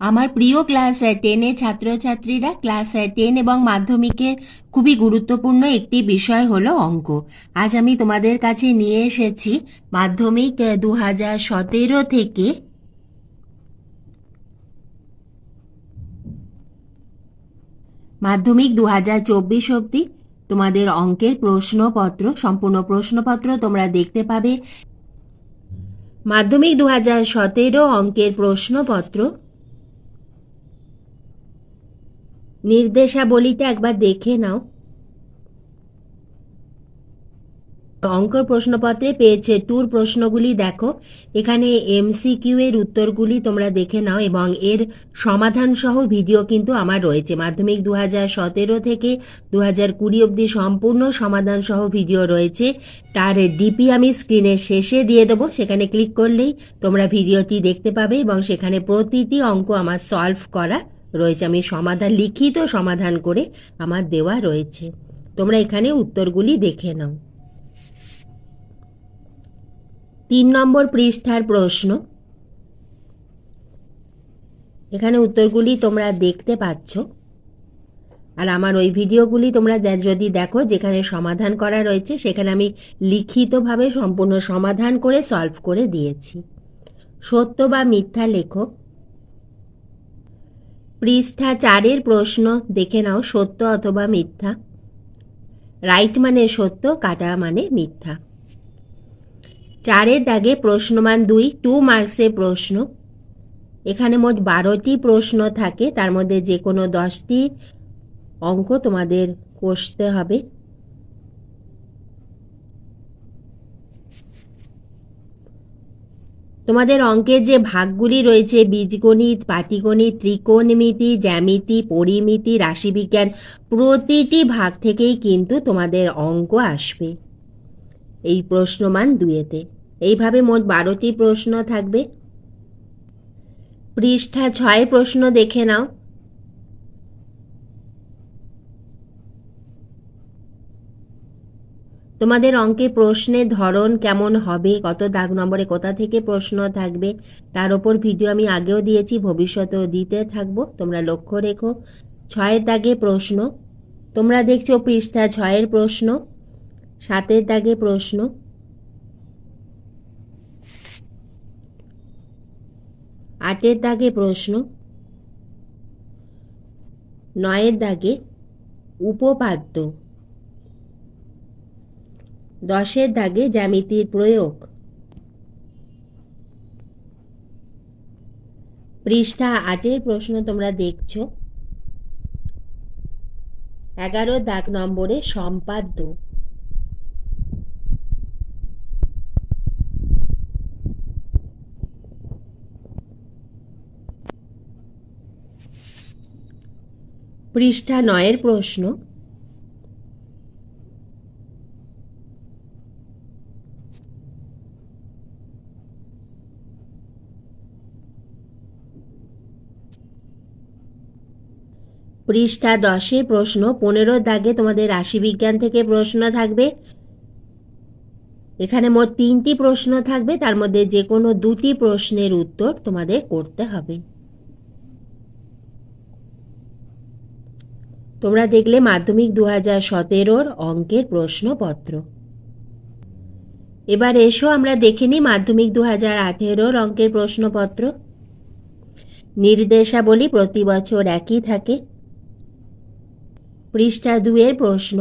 আমার প্রিয় ক্লাস 10-এর ছাত্রছাত্রীরা, ক্লাস 10 এবং মাধ্যমিকের খুবই গুরুত্বপূর্ণ একটি বিষয় হলো অঙ্ক। আজ আমি তোমাদের কাছে নিয়ে এসেছি মাধ্যমিক 2017 থেকে মাধ্যমিক 2024 অবধি তোমাদের অঙ্কের প্রশ্নপত্র, সম্পূর্ণ প্রশ্নপত্র তোমরা দেখতে পাবে। মাধ্যমিক 2017 অঙ্কের প্রশ্নপত্র নির্দেশাবলীটা একবার দেখে নাও। অঙ্কর প্রশ্নপত্রে পেজ 2 প্রশ্নগুলি দেখো। এখানে এমসিকিউ এর উত্তরগুলি তোমরা দেখে নাও এবং এর সমাধান সহ ভিডিও কিন্তু আমার রয়েছে। মাধ্যমিক 2017 থেকে 2020 অবধি সম্পূর্ণ সমাধান সহ ভিডিও রয়েছে। তার ডিপি আমি স্ক্রিনের শেষে দিয়ে দেবো, সেখানে ক্লিক করলেই তোমরা ভিডিওটি দেখতে পাবে এবং সেখানে প্রতিটি অঙ্ক আমার সলভ করা রয়েছে। আমি সমাধান, লিখিত সমাধান করে আমার দেওয়া রয়েছে। তোমরা এখানে উত্তরগুলি দেখে নাও। 3 নম্বর পৃষ্ঠার প্রশ্ন, এখানে উত্তরগুলি তোমরা দেখতে পাচ্ছ। আর আমার ওই ভিডিওগুলি তোমরা যদি দেখো, যেখানে সমাধান করা রয়েছে সেখানে আমি লিখিতভাবে সম্পূর্ণ সমাধান করে সলভ করে দিয়েছি। সত্য বা মিথ্যা লেখো। পৃষ্ঠা 4-এর প্রশ্ন দেখে নাও, সত্য অথবা মিথ্যা। রাইট মানে সত্য, কাটা মানে মিথ্যা। 4-এর দাগে প্রশ্নমান 2 মার্কসের প্রশ্ন। এখানে মোট 12টি প্রশ্ন থাকে, তার মধ্যে যে কোনো 10টি অঙ্ক তোমাদের কষতে হবে। তোমাদের অঙ্কের যে ভাগগুলি রয়েছে, বীজগণিত, পাটিগণিত, ত্রিকোণমিতি, জ্যামিতি, পরিমিতি, রাশিবিজ্ঞান, প্রতিটি ভাগ থেকেই কিন্তু তোমাদের অঙ্ক আসবে এই প্রশ্নমান 2-তে। এইভাবে মোট 12টি প্রশ্ন থাকবে। পৃষ্ঠা 6 প্রশ্ন দেখে নাও। তোমাদের অঙ্কে প্রশ্নের ধরন কেমন হবে, কত দাগ নম্বরে কোথা থেকে প্রশ্ন থাকবে, তার ওপর ভিডিও আমি আগেও দিয়েছি, ভবিষ্যতেও দিতে থাকবো, তোমরা লক্ষ্য রেখো। 6-এর দাগে প্রশ্ন তোমরা দেখছো, পৃষ্ঠা 6-এর প্রশ্ন। 7-এর দাগে প্রশ্ন, 8-এর দাগে প্রশ্ন, 9-এর দাগে উপপাদ্য, 10-এর দাগে জ্যামিতির প্রয়োগ। পৃষ্ঠা 8-এর প্রশ্ন তোমরা দেখছো, 11 দাগ নম্বরে সম্পাদ্য। পৃষ্ঠা 9-এর প্রশ্ন, পৃষ্ঠা 10-এর প্রশ্ন। 15 দাগে তোমাদের রাশিবিজ্ঞান থেকে প্রশ্ন থাকবে। এখানে মোট 3টি প্রশ্ন থাকবে, তার মধ্যে যে কোনো 2টি প্রশ্নের উত্তর তোমাদের করতে হবে। তোমরা দেখলে মাধ্যমিক 2017 অঙ্কের প্রশ্নপত্র। এবার এসো আমরা দেখে নিই মাধ্যমিক 2018 অঙ্কের প্রশ্নপত্র। নির্দেশাবলী প্রতি বছর একই থাকে। পৃষ্ঠা 2-এর প্রশ্ন,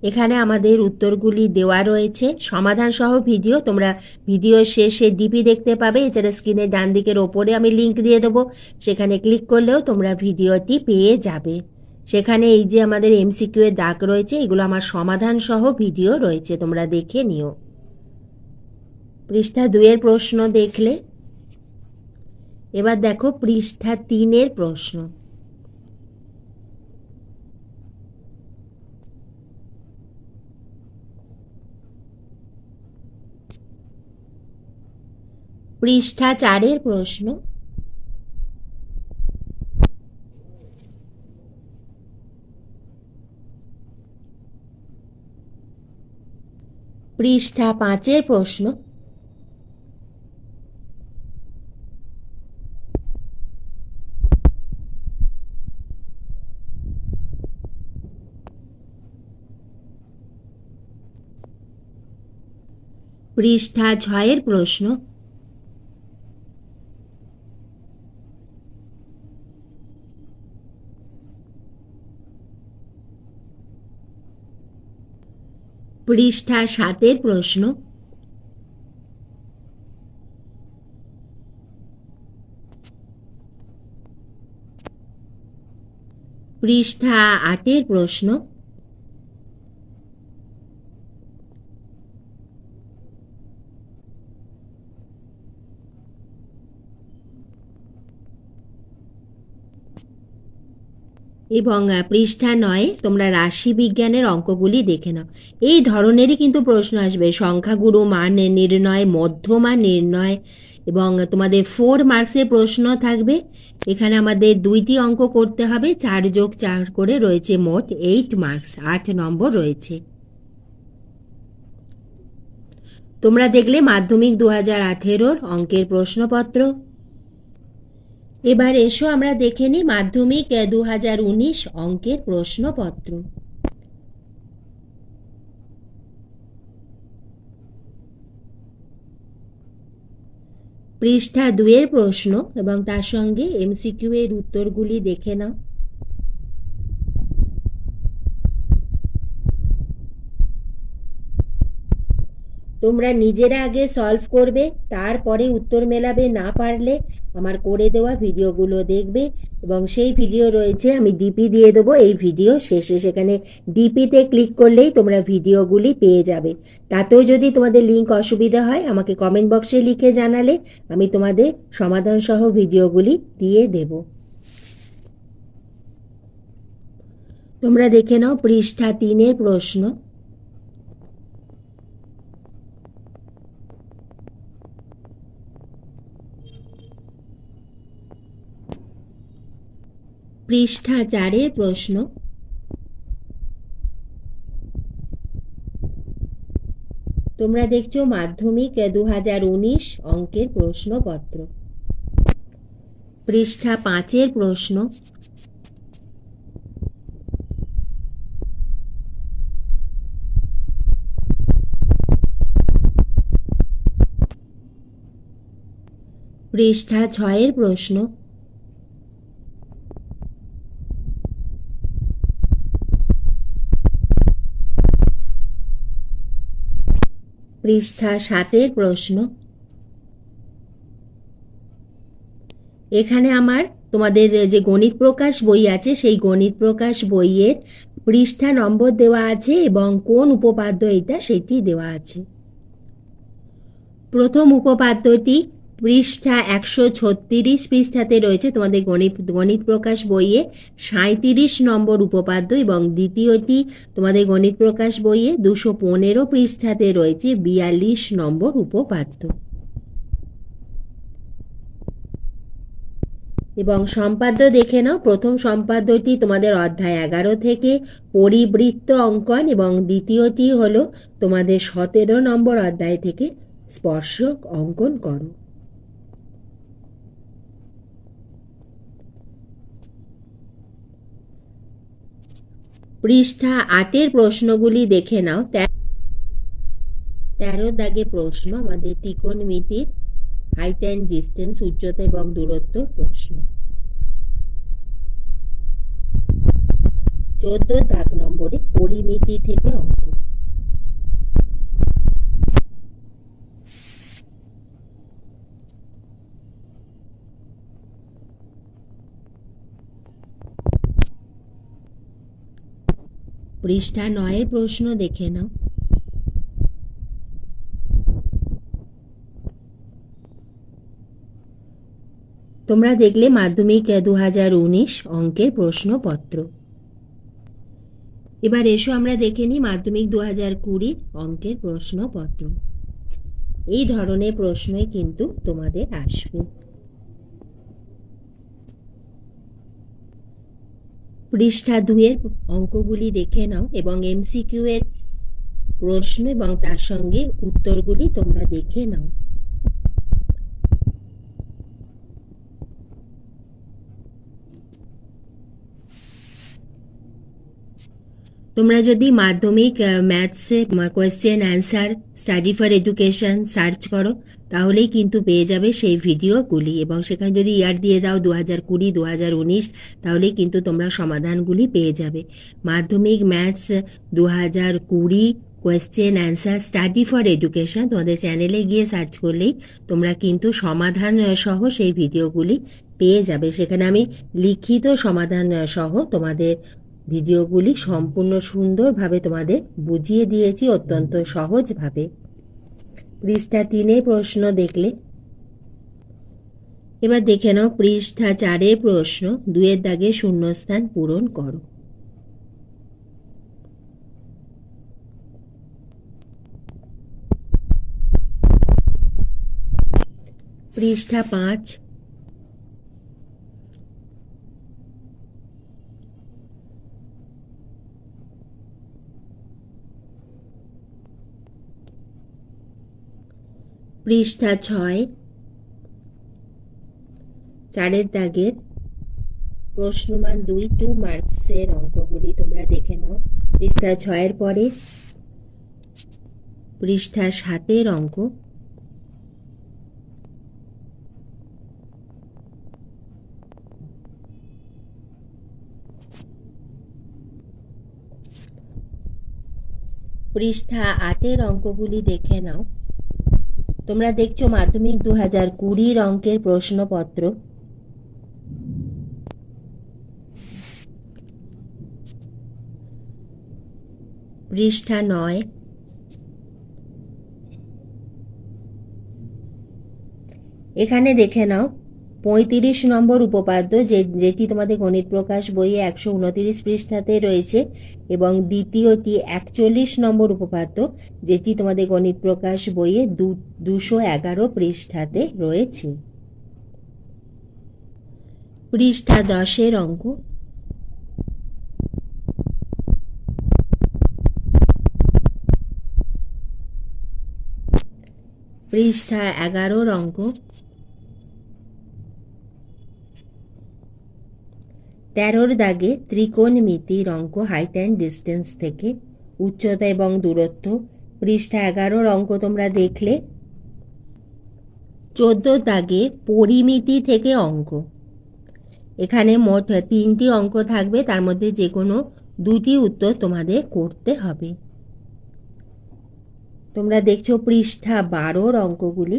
এখানে আমাদের উত্তরগুলি দেওয়া রয়েছে, সমাধান সহ ভিডিও। তোমরা ভিডিও শেষে ডিপি দেখতে পাবে, এছাড়া স্ক্রিনের ডান দিকের ওপরে আমি লিংক দিয়ে দেবো, সেখানে ক্লিক করলেও তোমরা ভিডিওটি পেয়ে যাবে। সেখানে এই যে আমাদের এমসিকিউ এর দাগ রয়েছে, এগুলো আমার সমাধান সহ ভিডিও রয়েছে, তোমরা দেখে নিও। পৃষ্ঠা 2-এর প্রশ্ন দেখলে, এবার দেখো পৃষ্ঠা 3-এর প্রশ্ন। পৃষ্ঠা 4-এর প্রশ্ন, পৃষ্ঠা 5-এর প্রশ্ন, পৃষ্ঠা 6-এর প্রশ্ন। পৃষ্ঠা 7-এর প্রশ্ন। পৃষ্ঠা 8-এর প্রশ্ন। এবং পৃষ্ঠা 9 তোমরা রাশি বিজ্ঞানের অঙ্কগুলি দেখে নাও। এই ধরনেরই কিন্তু প্রশ্ন আসবে, সংখ্যাগুরু মান নির্ণয়, মধ্যমান নির্ণয়, এবং তোমাদের 4 মার্কসের প্রশ্ন থাকবে। এখানে আমাদের 2টি অঙ্ক করতে হবে, 4 যোগ 4 করে রয়েছে মোট 8 মার্কস, 8 নম্বর রয়েছে। তোমরা দেখলে মাধ্যমিক 2018-র অঙ্কের প্রশ্নপত্র। এবার এসো আমরা দেখে নিই মাধ্যমিক 2019 অঙ্কের প্রশ্নপত্র। পৃষ্ঠা 2-এর প্রশ্ন এবং তার সঙ্গে এমসিকিউ এর উত্তরগুলি দেখে নাও। তোমরা নিজেরা আগে সলভ করবে, তারপরে উত্তর মেলাবে। না পারলে আমার করে দেওয়া ভিডিওগুলো দেখবে, এবং সেই ভিডিও রয়েছে, আমি ডিপি দিয়ে দেবো এই ভিডিও শেষে, সেখানে ডিপিতে ক্লিক করলেই তোমরা ভিডিওগুলি পেয়ে যাবে। তাতেও যদি তোমাদের লিঙ্ক অসুবিধা হয় আমাকে কমেন্ট বক্সে লিখে জানালে আমি তোমাদের সমাধান সহ ভিডিওগুলি দিয়ে দেব। তোমরা দেখে নাও পৃষ্ঠা 3-এর প্রশ্ন। পৃষ্ঠা 4-এর প্রশ্ন। তোমরা দেখছো মাধ্যমিক 2019 অঙ্কের প্রশ্নপত্র। পৃষ্ঠা 5-এর প্রশ্ন। পৃষ্ঠা 6-এর প্রশ্ন। পৃষ্ঠা 7-এর প্রশ্ন। এখানে আমার তোমাদের যে গণিত প্রকাশ বই আছে সেই গণিত প্রকাশ বইয়ের পৃষ্ঠা নম্বর দেওয়া আছে এবং কোন উপপাদ্য এটা সেটি দেওয়া আছে। প্রথম উপপাদ্যটি পৃষ্ঠা 136 পৃষ্ঠাতে রয়েছে তোমাদের গণিত প্রকাশ বইয়ে 37 নম্বর উপপাদ্য, এবং দ্বিতীয়টি তোমাদের গণিত প্রকাশ বইয়ে 215 পৃষ্ঠাতে রয়েছে 42 নম্বর উপপাদ্য। এবং সম্পাদ্য দেখে নাও। প্রথম সম্পাদ্যটি তোমাদের অধ্যায় 11 থেকে পরিবৃত্ত অঙ্কন, এবং দ্বিতীয়টি হলো তোমাদের 17 নম্বর অধ্যায় থেকে স্পর্শক অঙ্কন করো। পৃষ্ঠা 8-এর প্রশ্নগুলি দেখে নাও। 13 দাগে প্রশ্ন আমাদের ত্রিকোণমিতির হাইট অ্যান্ড ডিস্টেন্স, উচ্চতা এবং দূরত্ব প্রশ্ন। 14 দাগ নম্বরে পরিমিতি থেকে অঙ্ক। পৃষ্ঠা 9-এর প্রশ্ন দেখে নাও। তোমরা দেখলে মাধ্যমিক 2019 অঙ্কের প্রশ্নপত্র। এবার এসো আমরা দেখে নিই মাধ্যমিক 2020 অঙ্কের প্রশ্নপত্র। এই ধরনের প্রশ্নই কিন্তু তোমাদের আসবে। পৃষ্ঠা 2-এর অঙ্কগুলি দেখে নাও এবং এমসিকিউ এর প্রশ্ন এবং তার সঙ্গে উত্তরগুলি তোমরা দেখে নাও। তোমরা যদি মাধ্যমিক ম্যাথসে question answer study for education search করো তাহলেই কিন্তু পেয়ে যাবে সেই ভিডিওগুলি, এবং সেখানে যদি ইয়ার দিয়ে দাও 2020 2019 তাহলেই কিন্তু তোমরা সমাধানগুলি পেয়ে যাবে। মাধ্যমিক maths 2020 question answer study for education তোমাদের চ্যানেলে গিয়ে সার্চ করলেই তোমরা কিন্তু সমাধান সহ সেই ভিডিওগুলি পেয়ে যাবে। সেখানে আমি লিখিত সমাধান সহ তোমাদের ভিডিওগুলি সম্পূর্ণ সুন্দরভাবে তোমাদের বুঝিয়ে দিয়েছি অত্যন্ত সহজভাবে। পৃষ্ঠা 3 প্রশ্ন দেখলে, এবার দেখে নাও পৃষ্ঠা 4 প্রশ্ন। 2 দাগে শূন্যস্থান পূরণ করো। পৃষ্ঠা 5, পৃষ্ঠা 6, 4 দাগের প্রশ্নমান 2 মার্কসের অঙ্কগুলি তোমরা দেখে নাও। পৃষ্ঠা 6 পরে পৃষ্ঠা 7 অঙ্ক। পৃষ্ঠা 8 অঙ্কগুলি দেখে নাও। তোমরা দেখছো মাধ্যমিক 2020 অঙ্কের প্রশ্নপত্র। পৃষ্ঠা 9, এখানে দেখে নাও 35 নম্বর উপপাদ্য যেটি তোমাদের গণিত প্রকাশ বইয়ে 129 পৃষ্ঠাতে রয়েছে, এবং দ্বিতীয়টি 41 নম্বর উপপাদ্য যেটি তোমাদের গণিত প্রকাশ বইয়ে 211 পৃষ্ঠাতে রয়েছে। পৃষ্ঠা 10 অঙ্ক। পৃষ্ঠা 11 অঙ্ক। 13 দাগে ত্রিকোণমিতির অঙ্ক হাইট অ্যান্ড ডিস্টেন্স থেকে, উচ্চতা এবং দূরত্ব। পৃষ্ঠা 11 অঙ্ক তোমরা দেখলে। 14 দাগে পরিমিতি থেকে অঙ্ক। এখানে মোট 3টি অঙ্ক থাকবে, তার মধ্যে যে কোনো 2টি উত্তর তোমাদের করতে হবে। তোমরা দেখছো পৃষ্ঠা 12 অঙ্কগুলি।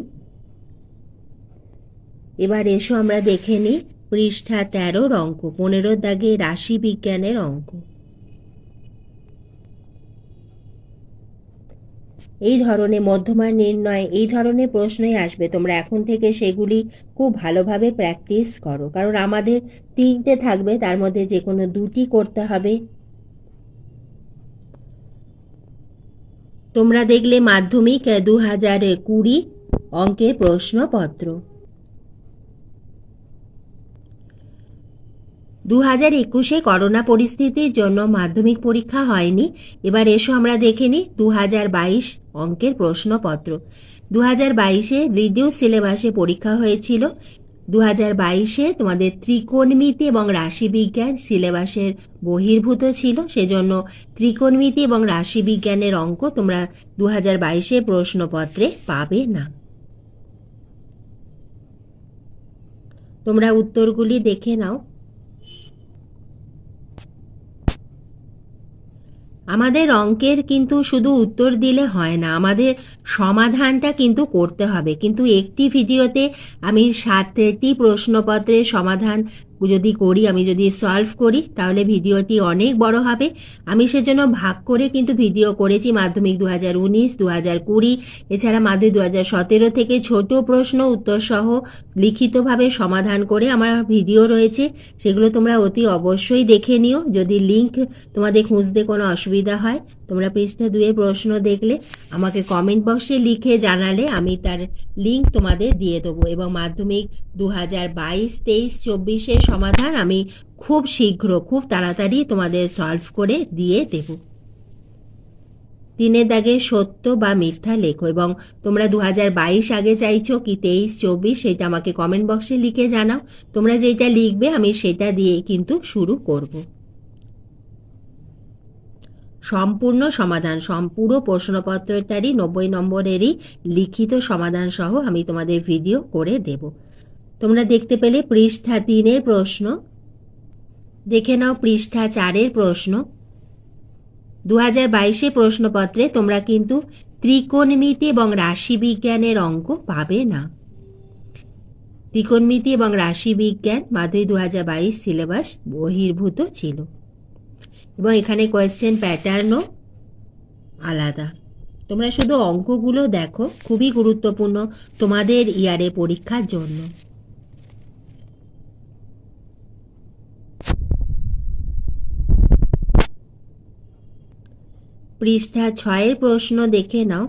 এবার এসো আমরা দেখে নিই পৃষ্ঠা 13 অঙ্ক। 15 দাগে রাশি বিজ্ঞানের অঙ্ক। এই ধরনের মধ্যমান নির্ণয়, এই ধরনের প্রশ্নই আসবে। তোমরা এখন থেকে সেগুলি খুব ভালোভাবে প্র্যাকটিস করো, কারণ আমাদের 3টে থাকবে, তার মধ্যে যে কোনো 2টি করতে হবে। তোমরা দেখলে মাধ্যমিক 2020 অঙ্কের প্রশ্নপত্র। 2021 করোনা পরিস্থিতির জন্য মাধ্যমিক পরীক্ষা হয়নি। এবার এসো আমরা দেখে নিই 2022 অঙ্কের প্রশ্নপত্র। 2022-এ রিডিউস সিলেবাসে পরীক্ষা হয়েছিল। 2022-এ তোমাদের ত্রিকোণমিতি এবং রাশিবিজ্ঞান সিলেবাসের বহির্ভূত ছিল, সেজন্য ত্রিকোণমিতি এবং রাশিবিজ্ঞানের অঙ্ক তোমরা 2022-এর প্রশ্নপত্রে পাবে না। তোমরা উত্তরগুলি দেখে নাও। আমাদের অঙ্কের কিন্তু শুধু উত্তর দিলে হয় না, আমাদের সমাধানটা কিন্তু করতে হবে। কিন্তু একটি ভিডিওতে আমি 7টি প্রশ্নপত্রের সমাধান যদি করি, আমি যদি সলভ করি, তাহলে ভিডিওটি অনেক বড় হবে। আমি সেজন্য ভাগ করে কিন্তু ভিডিও করেছি। মাধ্যমিক 2019, 2020, এছাড়া মাধ্যমিক 2017 থেকে ছোট প্রশ্ন উত্তর সহ লিখিতভাবে সমাধান করে আমার ভিডিও রয়েছে, সেগুলো তোমরা অতি অবশ্যই দেখে নিও। যদি লিংক তোমাদের খুঁজতে কোনো অসুবিধা হয়, তোমরা পৃষ্ঠা 2 প্রশ্ন দেখলে আমাকে কমেন্ট বক্সে লিখে জানালে আমি তার লিংক তোমাদের দিয়ে দেবো, এবং মাধ্যমিক 2022, 23, 24-এর সমাধান আমি খুব শীঘ্র, খুব তাড়াতাড়ি তোমাদের সলভ করে দিয়ে দেব। 3 দাগে সত্য বা মিথ্যা লেখো, এবং তোমরা 2022 আগে চাইছো কি 23, 24 সেটা আমাকে কমেন্ট বক্সে লিখে জানাও। তোমরা যেটা লিখবে আমি সেটা দিয়ে কিন্তু শুরু করব। সম্পূর্ণ সমাধান, সম্পূর্ণ প্রশ্নপত্রটারই 90 নম্বরেরই লিখিত সমাধান সহ আমি তোমাদের ভিডিও করে দেব। তোমরা দেখতে পেলে পৃষ্ঠা 3-এর প্রশ্ন। দেখে নাও পৃষ্ঠা 4-এর প্রশ্ন। 2022 প্রশ্নপত্রে তোমরা কিন্তু ত্রিকোণমিতি এবং রাশিবিজ্ঞানের অঙ্ক পাবে না। ত্রিকোণমিতি এবং রাশিবিজ্ঞান মাধ্যমিক 2022 সিলেবাস বহির্ভূত ছিল এবং এখানে কোয়েশ্চেন প্যাটার্নও আলাদা। তোমরা শুধু অঙ্কগুলো দেখো, খুবই গুরুত্বপূর্ণ তোমাদের ইয়ারে পরীক্ষার জন্য। পৃষ্ঠা 6-এর প্রশ্ন দেখে নাও।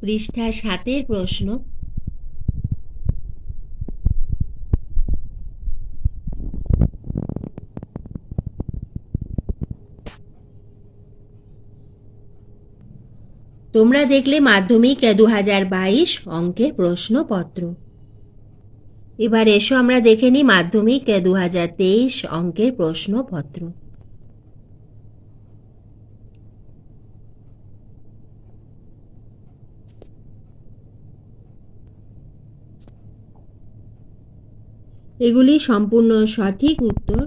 পৃষ্ঠা 7-এর প্রশ্ন। তোমরা দেখলে মাধ্যমিক 2022 অঙ্কের প্রশ্নপত্র। এবার এসো আমরা দেখে নিই মাধ্যমিক 2023 অঙ্কের প্রশ্নপত্র। এগুলি সম্পূর্ণ সঠিক উত্তর।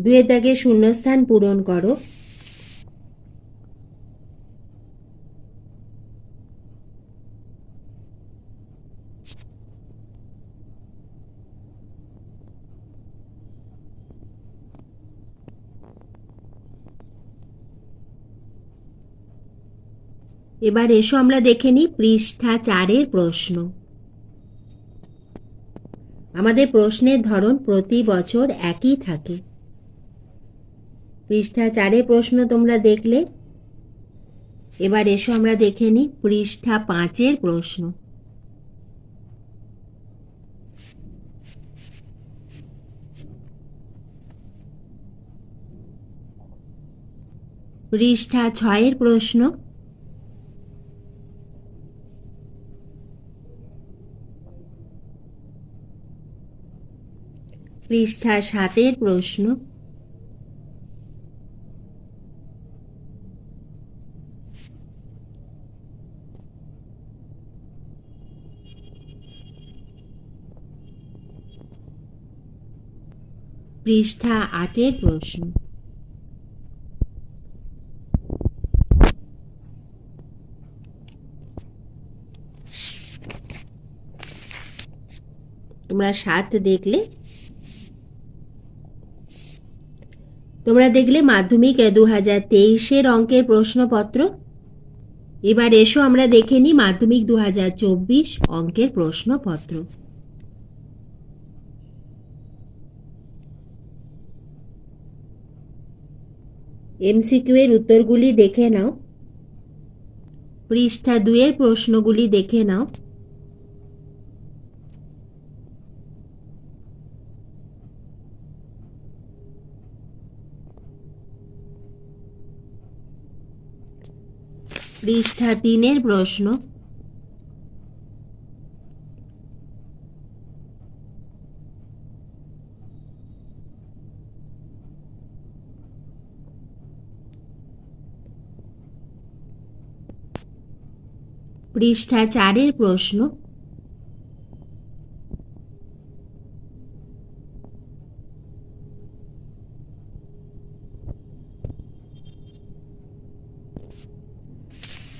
দুয়ের দাগে শূন্যস্থান পূরণ করো। এবার এসো আমরা দেখে নিই পৃষ্ঠা 4-এর প্রশ্ন। আমাদের প্রশ্নের ধরন প্রতি বছর একই থাকে। পৃষ্ঠা 4-এর প্রশ্ন তোমরা দেখলে। এবার এসো আমরা দেখে নিই পৃষ্ঠা 5-এর প্রশ্ন। পৃষ্ঠা 6-এর প্রশ্ন। পৃষ্ঠা 7-এর প্রশ্ন। পৃষ্ঠা 8-এর প্রশ্ন। তোমরা 7 দেখলে। তোমরা দেখলে মাধ্যমিক 2023 অঙ্কের প্রশ্নপত্র। এবার এসো আমরা দেখে নিই মাধ্যমিক 2024 অঙ্কের প্রশ্নপত্র। এমসিকিউ এর উত্তরগুলি দেখে নাও। পৃষ্ঠা 2-এর প্রশ্নগুলি দেখে নাও। পৃষ্ঠা 3-এর প্রশ্ন। পৃষ্ঠা 4-এর প্রশ্ন।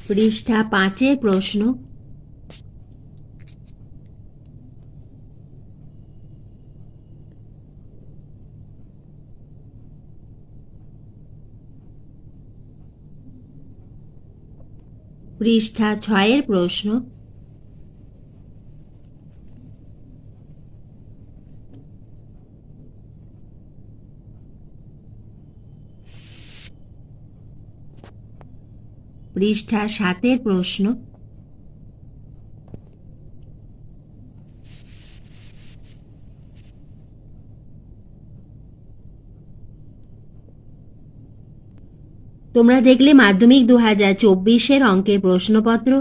পৃষ্ঠা 5-এর প্রশ্ন। পৃষ্ঠা 6-এর প্রশ্ন। পৃষ্ঠা 7-এর প্রশ্ন। তোমরা দেখলে মাধ্যমিক 2024-এর অঙ্কের প্রশ্নপত্র।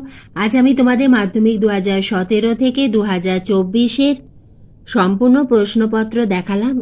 আজ আমি তোমাদের মাধ্যমিক 2017 থেকে 2024-এর সম্পূর্ণ প্রশ্নপত্র দেখালাম।